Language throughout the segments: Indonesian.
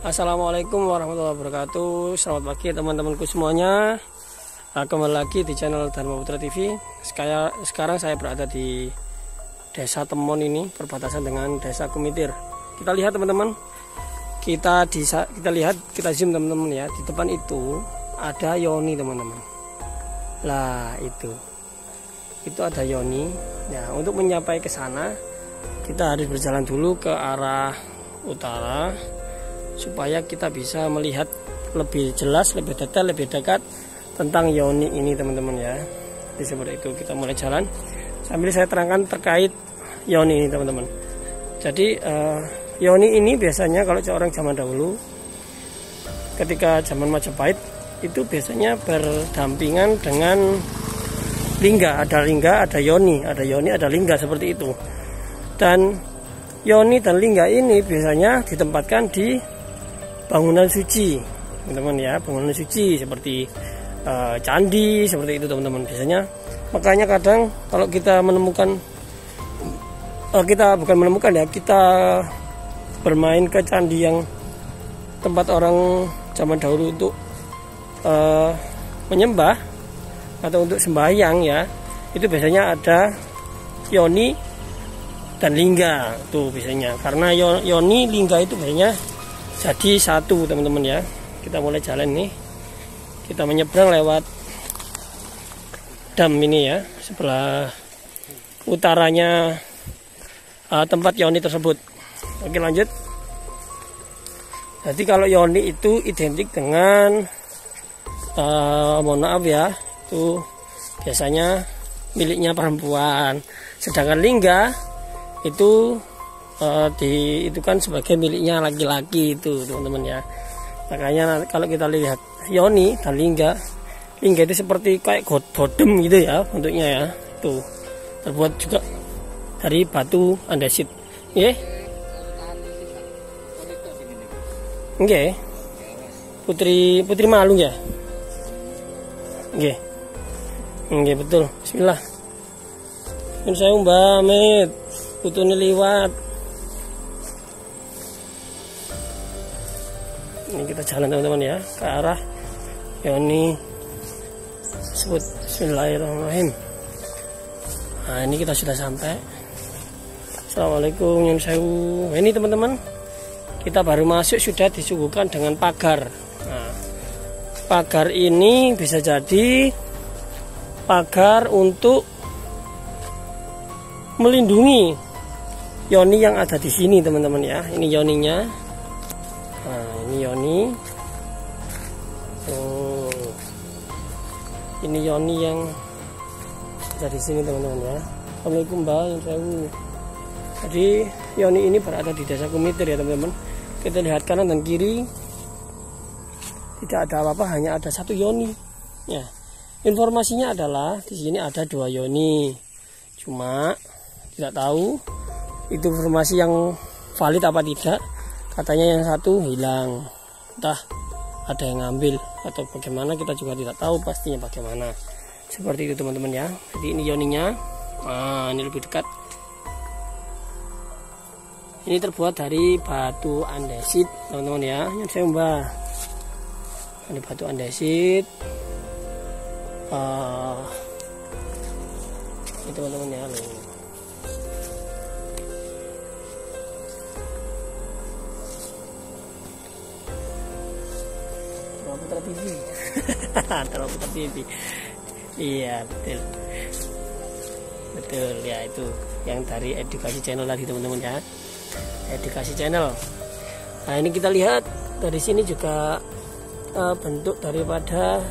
Assalamualaikum warahmatullahi wabarakatuh. Selamat pagi teman-temanku semuanya. Kembali lagi di channel Dharma Putra TV. Sekarang saya berada di Desa Temon ini, perbatasan dengan Desa Kumitir. Kita lihat teman-teman. Kita zoom teman-teman ya. Di depan itu ada Yoni teman-teman. Lah itu ada Yoni. Ya, untuk mencapai ke sana kita harus berjalan dulu ke arah utara supaya kita bisa melihat lebih jelas, lebih detail, lebih dekat tentang Yoni ini teman-teman ya. Jadi seperti itu, kita mulai jalan sambil saya terangkan terkait Yoni ini teman-teman. Jadi Yoni ini biasanya kalau orang zaman dahulu ketika zaman Majapahit itu biasanya berdampingan dengan lingga, ada Yoni, ada lingga seperti itu. Dan Yoni dan lingga ini biasanya ditempatkan di bangunan suci, teman-teman ya, bangunan suci seperti candi seperti itu teman-teman biasanya. Makanya kadang kalau kita menemukan, kita bermain ke candi yang tempat orang zaman dahulu untuk menyembah atau untuk sembahyang ya, itu biasanya ada Yoni dan lingga tuh biasanya, karena Yoni lingga itu biasanya jadi satu teman-teman ya. Kita mulai jalan nih, kita menyeberang lewat dam ini ya, sebelah utaranya tempat Yoni tersebut. Oke lanjut. Jadi kalau Yoni itu identik dengan mohon maaf ya, itu biasanya miliknya perempuan, sedangkan lingga itu itu kan sebagai miliknya laki-laki itu teman-teman ya. Makanya kalau kita lihat Yoni dan lingga itu seperti kayak bodem gitu ya bentuknya ya. Itu terbuat juga dari batu andesit. Nggih. Nggih. Putri Malung ya. Nggih. Nggih betul. Bismillah. Nyun sewu Mbak Mit. Putune liwat. Ini kita jalan teman-teman ya ke arah Yoni sebut. Bismillahirrahmanirrahim. Nah ini kita sudah sampai. Assalamualaikum nyun sewu. Ini teman-teman, kita baru masuk sudah disuguhkan dengan pagar. Nah, pagar ini bisa jadi pagar untuk melindungi Yoni yang ada di sini teman-teman ya. Ini Yoninya. Nah, ini Yoni. Oh. Ini Yoni yang ada di sini teman-teman ya. Assalamualaikum Mbak. Jadi Yoni ini berada di Desa Kumitir ya teman-teman. Kita lihat kanan dan kiri tidak ada apa-apa, hanya ada satu Yoni. Ya. Informasinya adalah di sini ada dua Yoni. Cuma tidak tahu itu informasi yang valid apa tidak. Katanya yang satu hilang, entah ada yang ngambil atau bagaimana, kita juga tidak tahu pastinya bagaimana. Seperti itu teman-teman ya. Jadi ini Yoninya. Nah, ini lebih dekat. Ini terbuat dari batu andesit teman-teman ya. Yang saya mbah. Ini batu andesit. Ini teman-teman ya. Putra TV. Dharma Putra TV. Iya betul ya, itu yang dari edukasi channel tadi teman-teman ya, edukasi channel. Nah ini kita lihat dari sini juga bentuk daripada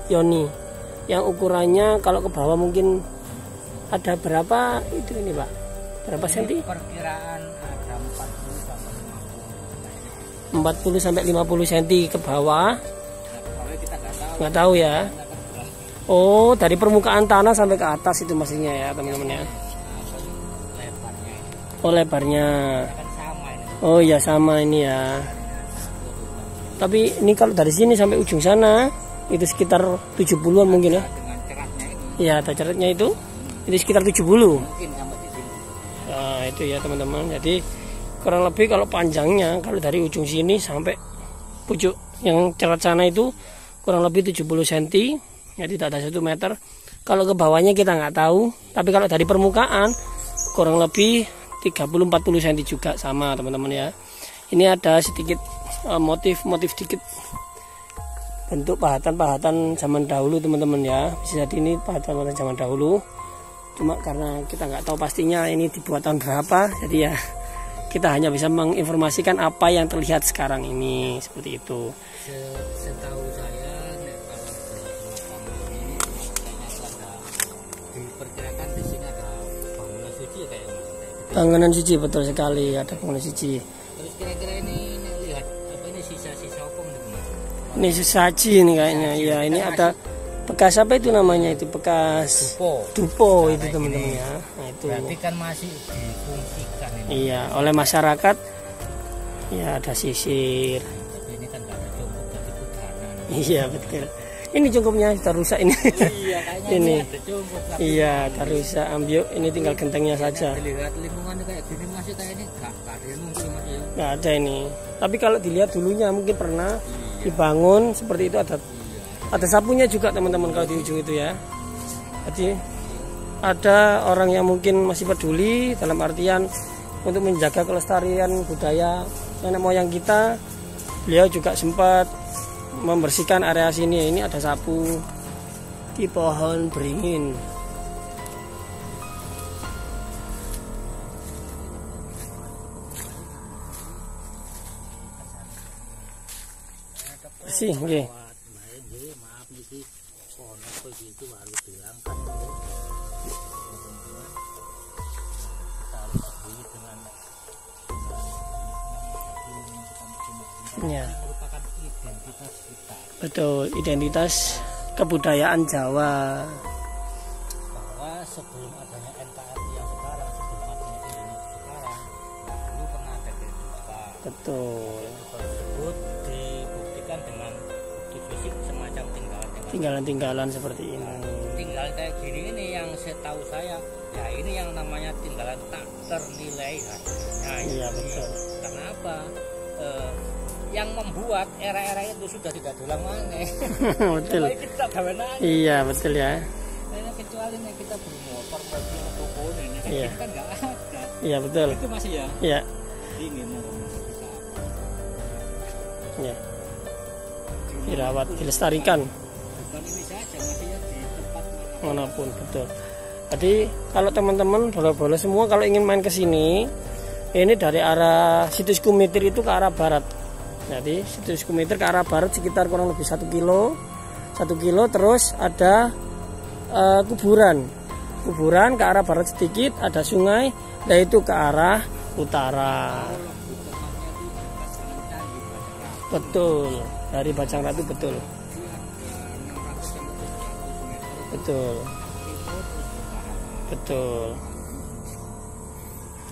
Yoni yang ukurannya kalau ke bawah mungkin ada berapa itu ini Pak, berapa senti? Perkiraan ada 40 sampai 50 cm ke bawah. Nggak tahu ya. Oh, dari permukaan tanah sampai ke atas itu maksudnya ya teman-teman ya. Oh lebarnya. Oh iya sama ini ya. Tapi ini kalau dari sini sampai ujung sana itu sekitar 70-an mungkin ya. Iya, ada ceratnya itu sekitar 70. Nah itu ya teman-teman. Jadi kurang lebih kalau panjangnya kalau dari ujung sini sampai pucuk yang cerat sana itu kurang lebih 70 cm, ya tidak ada 1 meter. Kalau ke bawahnya kita nggak tahu, tapi kalau dari permukaan kurang lebih 30-40 cm juga sama teman-teman ya. Ini ada sedikit motif sedikit bentuk pahatan zaman dahulu teman-teman ya. Bisa jadi ini pahatan zaman dahulu. Cuma karena kita nggak tahu pastinya ini dibuat tahun berapa, jadi ya kita hanya bisa menginformasikan apa yang terlihat sekarang ini, seperti itu. Setahu saya diperkirakan di sini ada bangunan suci ya kayaknya. Bangunan suci, betul sekali, ada bangunan suci. Terus kira-kira ini lihat apa ini sisa-sisa apa nih? Ini sesaji ini kayaknya. Ya, ini ada bekas apa itu namanya, itu bekas dupo itu teman-teman ya. Nah, itu. Berarti kan masih difungsikan ini. Iya, oleh masyarakat. Ya, ada sisir. Tapi ini kan nggak ada cukup jadi putaran. Iya, betul. Ini cungkupnya sudah rusak ini. Iya, kayaknya ini. ada cukup. Iya, sudah rusak. Ambil ini tinggal gentengnya saja. Dilihat lingkungan kayak gini masih kayak ini nggak ada yang mungkin masih ya. Nggak ada ini. Tapi kalau dilihat dulunya mungkin pernah dibangun seperti itu, ada sapunya juga teman-teman kalau di ujung itu ya. Jadi ada orang yang mungkin masih peduli dalam artian untuk menjaga kelestarian budaya nenek moyang kita. Beliau juga sempat membersihkan area sini. Ini ada sapu di pohon beringin. Bersih, oke. Maaf nih pohon apa gitu harus dihilangkan. Ya. Merupakan identitas kita. Betul, identitas kebudayaan Jawa. Bahwa sebelum adanya NKRI yang sekarang, sebelum adanya Indonesia sekarang, dulu pernah ada kehidupan. Betul. Tersebut dibuktikan dengan bukti fisik semacam Tinggalan-tinggalan seperti ini. Tinggal kayak gini ini yang setahu saya, ya ini yang namanya tinggalan tak ternilai harganya. Iya betul. Kenapa? Yang membuat era-era itu sudah tidak diulang lagi. Betul. Kita iya betul ya. Kecuali nih kita bermotor mobil toko ini iya. Kan nggak ada. Iya betul. Itu masih ya. Iya. Ingin ya. Dirawat, dilestarikan. Bukan ini saja, masih ya di tempat manapun betul. Jadi kalau teman-teman boleh-boleh semua kalau ingin main ke sini, ini dari arah situs Kumitir itu ke arah barat. Jadi situs Kumitir ke arah barat sekitar kurang lebih 1 kilo. 1 kilo terus ada kuburan ke arah barat sedikit, ada sungai, yaitu ke arah utara. Betul, dari Bajang Ratu betul. Betul. Betul.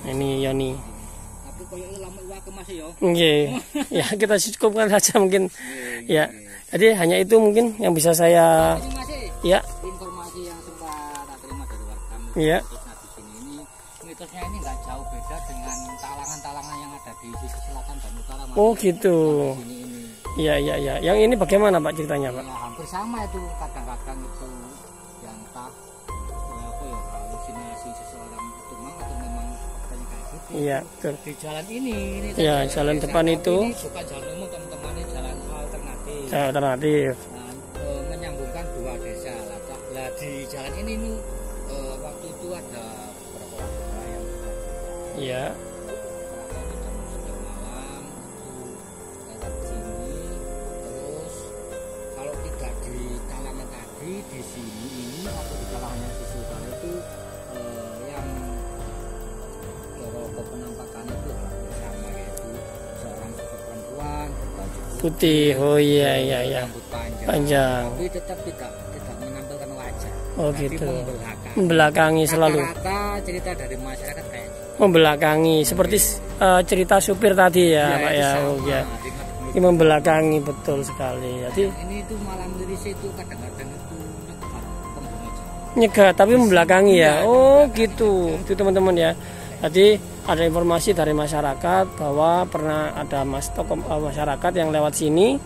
Ini Yoni. Tapi koyo lama iwake Mas ya. Nggih. Ya, kita cukupkan saja mungkin. Ya. Jadi hanya itu mungkin yang bisa saya ya. Informasi yang sempat tak terima dari warga. Iya. Di sini ini mitosnya ini enggak jauh beda dengan talangan-talangan yang ada di sisi selatan dan utara. Oh, gitu. Iya, iya, iya. Yang ini bagaimana Pak ceritanya, Pak? Ya, hampir sama itu, kadang-kadang itu yang entah apa ya halusinasi seseorang itu atau memang faktanya kayak gitu. Iya, betul. Di jalan ini ya, jalan depan itu ini bukan jalan umum teman-teman, ini jalan alternatif. Jalan alternatif. Nah, menyambungkan 2 desa. Lah di jalan ini nih waktu itu ada beberapa warga yang Iya. di sini ini atau di kalangan sisi utara itu yang rokok penampakan itu sama, yaitu seorang sosok perempuan berbaju putih. Oh iya iya iya. rambut Panjang. Tapi tetap tidak menampilkan wajah. Oh tapi gitu. membelakangi selalu. Rata-rata cerita dari masyarakat kayak membelakangi seperti cerita supir tadi ya, Pak ya. Oh ya. Ini membelakangi betul sekali. Jadi ini itu malam liris itu kadang-kadang itu nyegat tapi membelakangi ya. Oh gitu. Itu teman-teman ya. Jadi ada informasi dari masyarakat bahwa pernah ada masyarakat yang lewat sini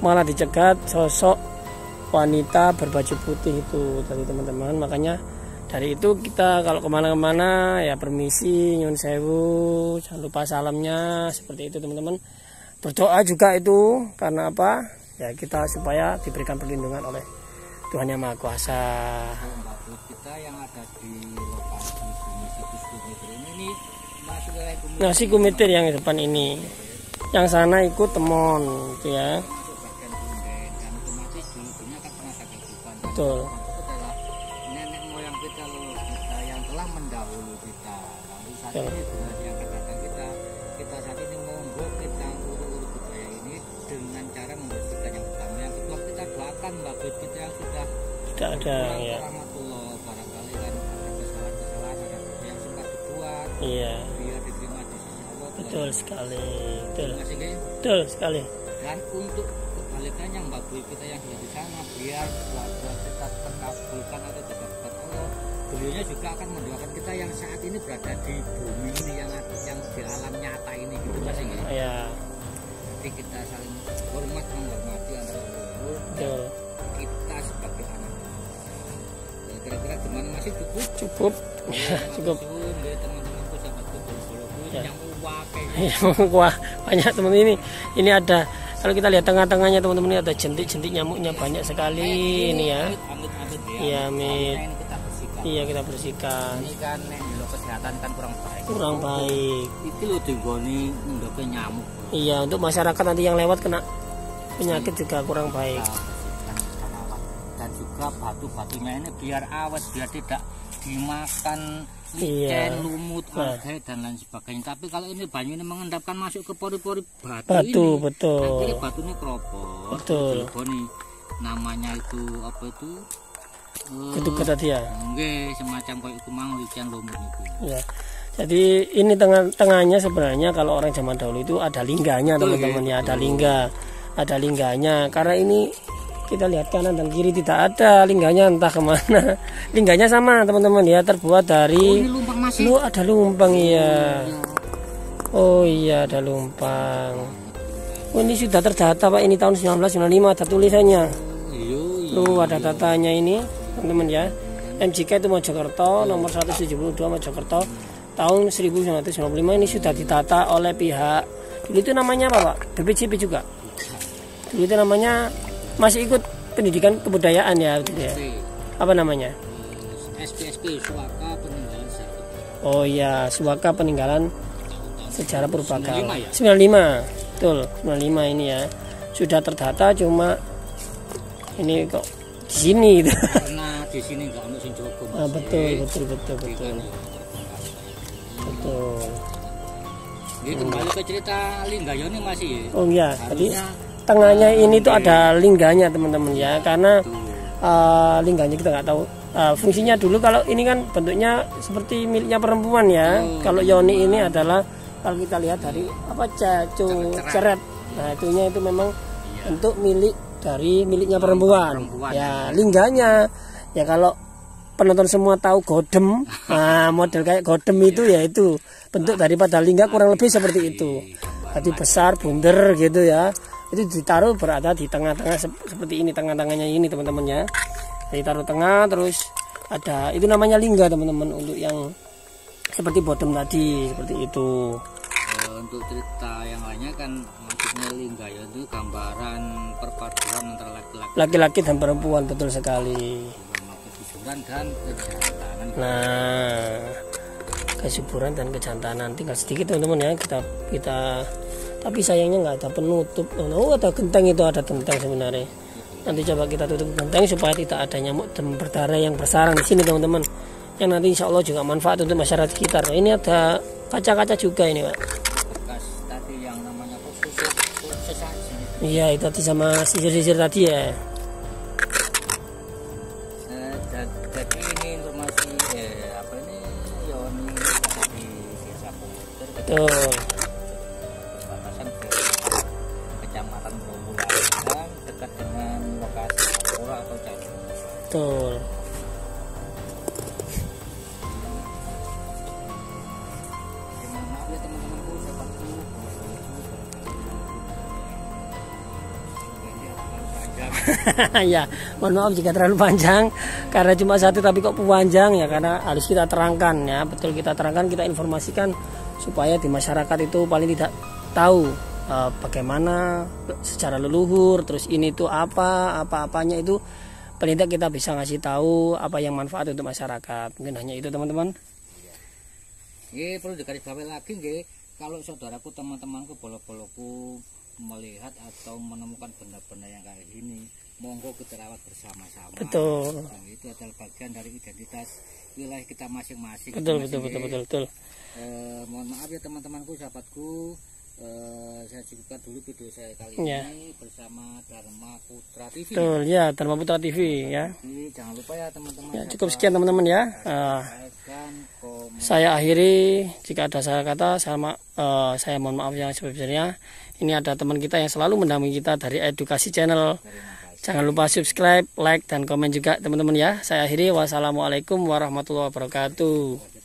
malah dicegat sosok wanita berbaju putih itu tadi teman-teman. Makanya dari itu kita kalau kemana-mana ya permisi, nyun sewu, jangan lupa salamnya seperti itu teman-teman. Berdoa juga itu karena apa? Ya kita supaya diberikan perlindungan oleh Tuhan Yang Maha Kuasa. Kita yang ada di lokasi sini situs Kumitir ini masuk ke Kumitir. Nah, si Kumitir yang di depan ini. Yang sana ikut temon gitu ya. Masuk bagian Bunden dan otomatis dulunya kan pernah ada kehidupan. Betul. Itu adalah nenek moyang kita, leluhur kita yang telah mendahului kita. Lalu saat ini generasi yang akan datang kita saat ini monggo kita urut-urut budaya ini dengan cara membersihkan yang pertama. Yang kedua kita doakan mbak kita yang sudah Tidak ada ya. Rahmatullah, barangkali kan ada kesalahan-kesalahan, ada yang sempat dibuat. Iya. Biar diterima di sisi Allah. Betul sekali. Betul. Betul sekali. Dan untuk kebalikannya mbak Bui kita yang sudah di sana, biar doa-doa kita terkabulkan atau dikabulkan Allah. Beliaunya juga akan mendoakan kita yang saat ini berada di bumi ini yang di alam nyata ini gitu Mas Inge. Iya. Jadi kita saling hormat menghormati antara leluhur. Betul. Kita sebagai anak. Nah, kira-kira gimana masih cukup? Cukup. Ya, cukup. Teman-temanku sahabatku bolo-boloku Ya. yang wakai. Wah, banyak teman ini. Ini ada kalau kita lihat tengah-tengahnya teman-teman ini ada jentik-jentik nyamuknya banyak sekali ini ya. Amit-amit ya. Iya, amit. Ini kita bersihkan. Iya, kita bersihkan. Ini kan nek dulu kesehatan kan kurang baik. Kurang baik. Iki lho digoni ndoke nyamuk. Iya, untuk masyarakat nanti yang lewat kena penyakit juga kurang baik. Kita bersihkan dan awet. Dan juga batu-batunya ini biar awet, biar tidak dimakan licin, lumut, algae dan lain sebagainya. Tapi kalau ini banyu ini mengendapkan masuk ke pori-pori batu ini. Betul. Akhirnya batu ini keropos. Betul. Digoni namanya itu apa itu? Ketuker tadi ya. Nggih, semacam kayak itu mang licin lumut itu. Ya. Jadi ini tengahnya sebenarnya kalau orang zaman dahulu itu ada lingganya teman-teman ya, ada lingganya. Karena ini kita lihat kanan dan kiri tidak ada lingganya entah kemana. Lingganya sama teman-teman ya, terbuat dari Ini lumpang masih. ada lumpang ya. Oh iya ada lumpang. Oh ini sudah terdata Pak, ini tahun 1995 ada tulisannya. Ada datanya ini teman-teman ya. MJK itu Mojokerto nomor 172 Mojokerto tahun 1995 ini sudah ditata oleh pihak dulu itu namanya apa Pak? BPJP juga. Dulu itu namanya masih ikut pendidikan kebudayaan ya, gitu ya. Apa namanya? SPSP Suaka Peninggalan Sejarah. Oh iya, Suaka Peninggalan Sejarah Purbakala. 95 ya? 95. Betul, 95 ini ya. Sudah terdata cuma ini kok di sini gitu. Karena di sini enggak ono sing jogo. Betul. Ini kembali ke cerita Linggayoni masih ya. Oh iya, tadi tengahnya ini tuh ada lingganya teman-teman ya, karena lingganya kita nggak tahu fungsinya dulu. Kalau ini kan bentuknya seperti miliknya perempuan ya. Kalau yoni ini adalah kalau kita lihat dari apa ceret. Nah itunya itu memang bentuk miliknya perempuan. Ya lingganya ya kalau penonton semua tahu godem, model kayak godem itu ya itu bentuk daripada lingga kurang lebih seperti itu. Jadi besar, bunder gitu ya. Itu ditaruh berada di tengah-tengah seperti ini, tengah-tengahnya ini teman-teman ya. Jadi taruh tengah terus ada itu namanya lingga teman-teman, untuk yang seperti bottom tadi seperti itu. Untuk cerita yang lainnya kan maksudnya lingga ya itu gambaran perpaduan antara laki-laki dan perempuan, betul sekali. Kesuburan dan kejantanan. Nah, kesuburan dan kejantanan tinggal sedikit teman-teman ya, kita tapi sayangnya nggak ada penutup. Oh ada genteng, itu ada genteng sebenarnya. Nanti coba kita tutup genteng supaya tidak ada nyamuk dan berdarah yang bersarang di sini teman-teman. Yang nanti insya Allah juga manfaat untuk masyarakat sekitar. Ini ada kaca-kaca juga ini Pak. Bekas tadi yang namanya sesaji. Iya itu tadi sama sisir-sisir tadi ya. Jadi ini informasi apa ini Yoni di desa Kumitir. Betul. Kecamatan Bowulan dekat dengan lokasi Pura atau Candi. Betul. Ya, mohon maaf jika terlalu panjang karena cuma satu tapi kok panjang ya, karena harus kita terangkan ya, betul kita terangkan, kita informasikan supaya di masyarakat itu paling tidak tahu bagaimana secara leluhur, terus ini tuh apa-apanya itu paling tidak kita bisa ngasih tahu apa yang manfaat untuk masyarakat. Mungkin hanya itu teman-teman. Nggih, perlu digarisbawahi lagi nggih, kalau saudaraku, teman-temanku, bolo-boloku melihat atau menemukan benda-benda yang kayak gini, monggo kita rawat bersama-sama. Betul. Dan itu adalah bagian dari identitas wilayah kita masing-masing. Betul. Mohon maaf ya teman-temanku, sahabatku, saya cukupkan dulu video saya kali ini bersama Dharma Putra TV. Betul ya, Dharma Putra TV ya. Jadi, jangan lupa ya teman-teman. Ya, cukup sekian teman-teman ya. Saya akhiri, jika ada salah kata saya mohon maaf yang sebesar-besarnya. Ini ada teman kita yang selalu mendampingi kita dari Edukasi Channel. Jangan lupa subscribe, like, dan komen juga teman-teman ya. Saya akhiri, wassalamualaikum warahmatullahi wabarakatuh.